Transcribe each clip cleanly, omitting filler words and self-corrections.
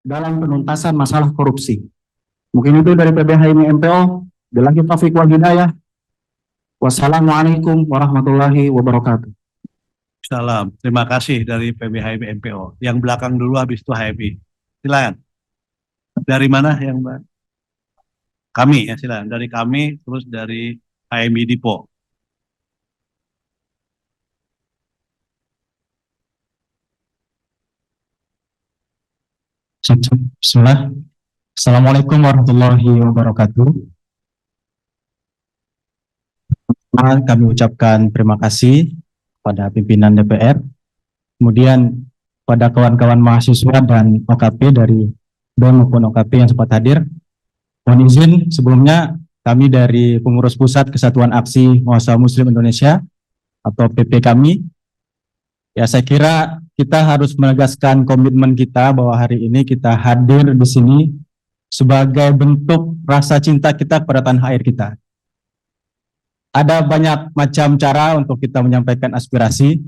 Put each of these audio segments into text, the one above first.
dalam penuntasan masalah korupsi. Mungkin itu dari PBHIMI MPO. Billahi taufiq wal hidayah. Wassalamualaikum warahmatullahi wabarakatuh. Salam. Terima kasih dari PBHIMI MPO. Yang belakang dulu, habis itu HMI. Silakan. Dari mana yang Mbak? Kami ya, silakan. Dari kami, terus dari HMI Dipo. Bismillah. Assalamualaikum warahmatullahi wabarakatuh. Kami ucapkan terima kasih pada pimpinan DPR, kemudian pada kawan-kawan mahasiswa dan OKP dari BEM maupun OKP yang sempat hadir. Mohon izin sebelumnya kami dari pengurus pusat Kesatuan Aksi Mahasiswa Muslim Indonesia atau PP kami, ya saya kira kita harus menegaskan komitmen kita bahwa hari ini kita hadir di sini sebagai bentuk rasa cinta kita kepada tanah air kita. Ada banyak macam cara untuk kita menyampaikan aspirasi,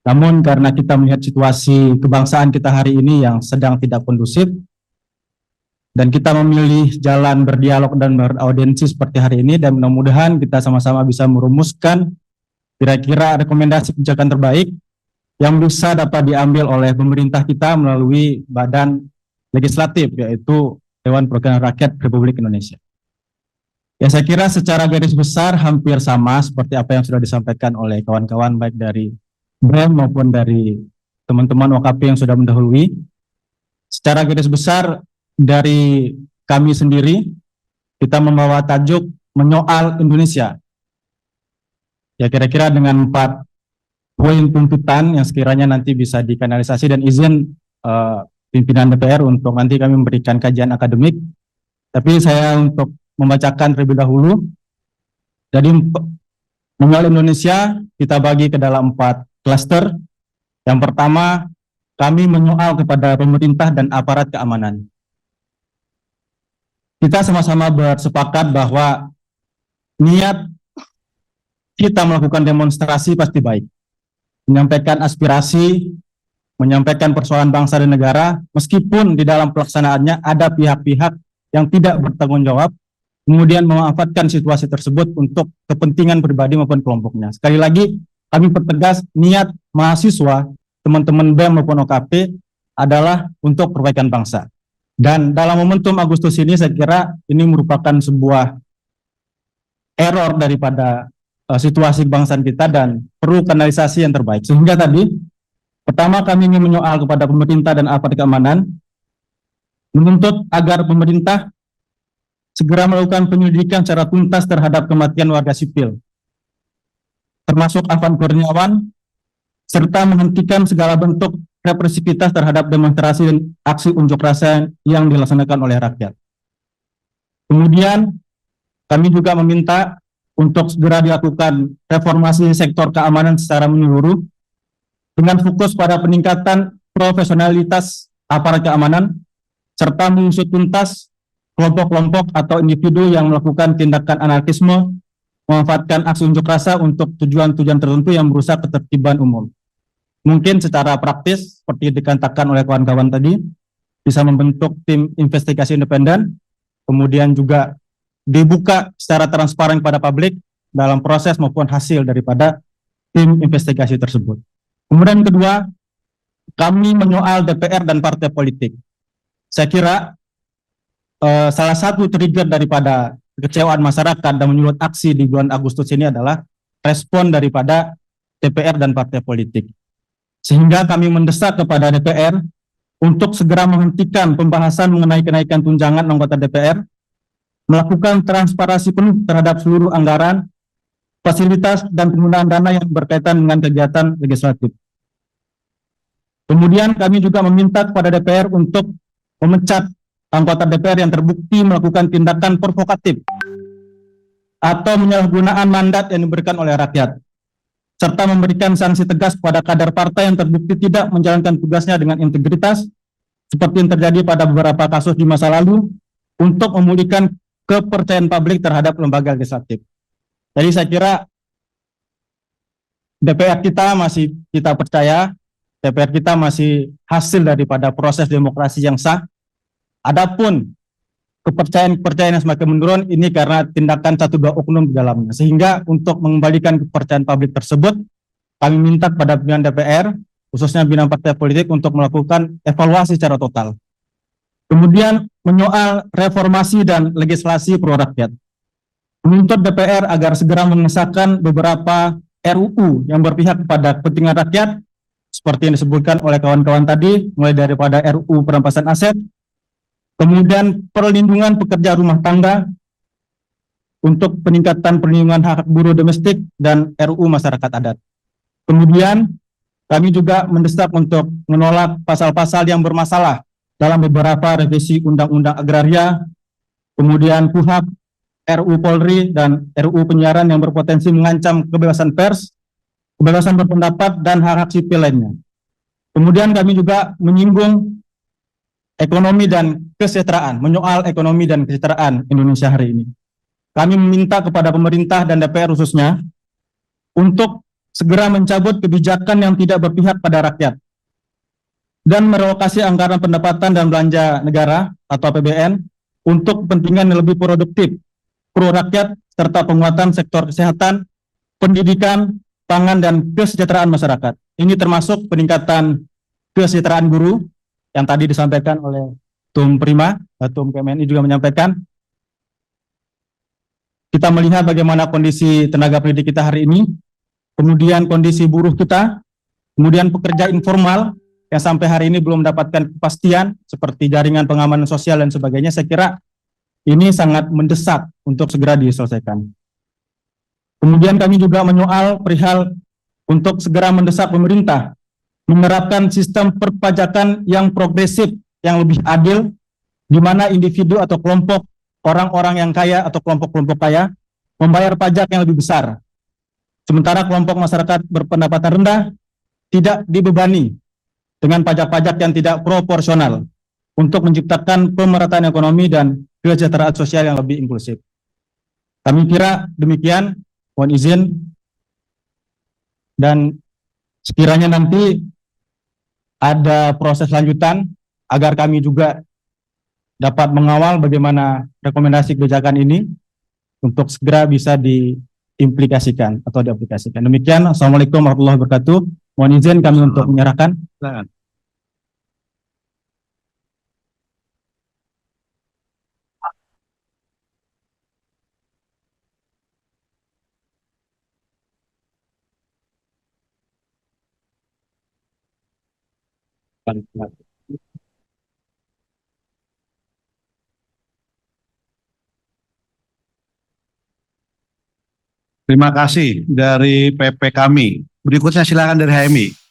namun karena kita melihat situasi kebangsaan kita hari ini yang sedang tidak kondusif, dan kita memilih jalan berdialog dan beraudiensi seperti hari ini, dan mudah-mudahan kita sama-sama bisa merumuskan kira-kira rekomendasi kebijakan terbaik yang bisa dapat diambil oleh pemerintah kita melalui badan legislatif, yaitu Dewan Perwakilan Rakyat Republik Indonesia. Ya saya kira secara garis besar hampir sama seperti apa yang sudah disampaikan oleh kawan-kawan baik dari BEM maupun dari teman-teman OKP yang sudah mendahului. Secara garis besar dari kami sendiri, kita membawa tajuk menyoal Indonesia. Ya kira-kira dengan 4 poin tuntutan yang sekiranya nanti bisa dikanalisasi, dan izin pimpinan DPR untuk nanti kami memberikan kajian akademik. Tapi saya untuk membacakan terlebih dahulu. Jadi menyoal Indonesia kita bagi ke dalam 4 klaster. Yang pertama, kami menyoal kepada pemerintah dan aparat keamanan. Kita sama-sama bersepakat bahwa niat kita melakukan demonstrasi pasti baik. Menyampaikan aspirasi, menyampaikan persoalan bangsa dan negara, meskipun di dalam pelaksanaannya ada pihak-pihak yang tidak bertanggung jawab, kemudian memanfaatkan situasi tersebut untuk kepentingan pribadi maupun kelompoknya. Sekali lagi, kami pertegas niat mahasiswa, teman-teman BEM maupun OKP adalah untuk perbaikan bangsa. Dan dalam momentum Agustus ini saya kira ini merupakan sebuah error daripada situasi kebangsaan kita dan perlu kanalisasi yang terbaik. Sehingga tadi, pertama kami ingin menyoal kepada pemerintah dan aparat keamanan, menuntut agar pemerintah segera melakukan penyelidikan secara tuntas terhadap kematian warga sipil, termasuk Afan Kurniawan, serta menghentikan segala bentuk represivitas terhadap demonstrasi dan aksi unjuk rasa yang dilaksanakan oleh rakyat. Kemudian, kami juga meminta untuk segera dilakukan reformasi sektor keamanan secara menyeluruh dengan fokus pada peningkatan profesionalitas aparat keamanan serta mengusut tuntas kelompok-kelompok atau individu yang melakukan tindakan anarkisme, memanfaatkan aksi unjuk rasa untuk tujuan-tujuan tertentu yang merusak ketertiban umum. Mungkin secara praktis, seperti dikatakan oleh kawan-kawan tadi, bisa membentuk tim investigasi independen, kemudian juga dibuka secara transparan kepada publik dalam proses maupun hasil daripada tim investigasi tersebut. Kemudian kedua, kami menyoal DPR dan partai politik. Saya kira salah satu trigger daripada kekecewaan masyarakat dan menyulut aksi di bulan Agustus ini adalah respon daripada DPR dan partai politik. Sehingga kami mendesak kepada DPR untuk segera menghentikan pembahasan mengenai kenaikan tunjangan anggota DPR, melakukan transparansi penuh terhadap seluruh anggaran, fasilitas, dan penggunaan dana yang berkaitan dengan kegiatan legislatif. Kemudian kami juga meminta kepada DPR untuk memecat anggota DPR yang terbukti melakukan tindakan provokatif atau penyalahgunaan mandat yang diberikan oleh rakyat, serta memberikan sanksi tegas kepada kader partai yang terbukti tidak menjalankan tugasnya dengan integritas, seperti yang terjadi pada beberapa kasus di masa lalu, untuk memulihkan kepercayaan publik terhadap lembaga legislatif. Jadi saya kira DPR kita masih kita percaya, DPR kita masih hasil daripada proses demokrasi yang sah, Adapun kepercayaan-kepercayaan yang semakin menurun ini karena tindakan satu dua oknum di dalamnya. Sehingga untuk mengembalikan kepercayaan publik tersebut, kami minta kepada pimpinan DPR, khususnya pimpinan partai politik untuk melakukan evaluasi secara total. Kemudian menyoal reformasi dan legislasi pro rakyat. Menuntut DPR agar segera mengesahkan beberapa RUU yang berpihak kepada kepentingan rakyat, seperti yang disebutkan oleh kawan-kawan tadi, mulai daripada RUU perampasan aset, kemudian perlindungan pekerja rumah tangga untuk peningkatan perlindungan hak buruh domestik dan RUU masyarakat adat. Kemudian kami juga mendesak untuk menolak pasal-pasal yang bermasalah dalam beberapa revisi Undang-Undang Agraria, kemudian KUHP, RUU Polri, dan RUU Penyiaran yang berpotensi mengancam kebebasan pers, kebebasan berpendapat, dan hak-hak sipil lainnya. Kemudian kami juga menyinggung ekonomi dan kesejahteraan, menyoal ekonomi dan kesejahteraan Indonesia hari ini. Kami meminta kepada pemerintah dan DPR khususnya untuk segera mencabut kebijakan yang tidak berpihak pada rakyat dan merelokasi anggaran pendapatan dan belanja negara atau APBN untuk kepentingan yang lebih produktif, pro rakyat, serta penguatan sektor kesehatan, pendidikan, pangan, dan kesejahteraan masyarakat. Ini termasuk peningkatan kesejahteraan guru, yang tadi disampaikan oleh Tum Prima, Tum KMNI juga menyampaikan. Kita melihat bagaimana kondisi tenaga pendidik kita hari ini, kemudian kondisi buruh kita, kemudian pekerja informal yang sampai hari ini belum mendapatkan kepastian seperti jaringan pengamanan sosial dan sebagainya. Saya kira ini sangat mendesak untuk segera diselesaikan. Kemudian kami juga menyoal perihal untuk segera mendesak pemerintah menerapkan sistem perpajakan yang progresif, yang lebih adil, di mana individu atau kelompok orang-orang yang kaya atau kelompok-kelompok kaya membayar pajak yang lebih besar. Sementara kelompok masyarakat berpendapatan rendah tidak dibebani dengan pajak-pajak yang tidak proporsional untuk menciptakan pemerataan ekonomi dan kesejahteraan sosial yang lebih inklusif. Kami kira demikian, mohon izin, dan sekiranya nanti ada proses lanjutan agar kami juga dapat mengawal bagaimana rekomendasi kebijakan ini untuk segera bisa diimplikasikan atau diaplikasikan. Demikian, Assalamualaikum warahmatullahi wabarakatuh. Mohon izin kami untuk menyerahkan. Silakan. Terima kasih dari PP kami. Berikutnya silakan dari HMI.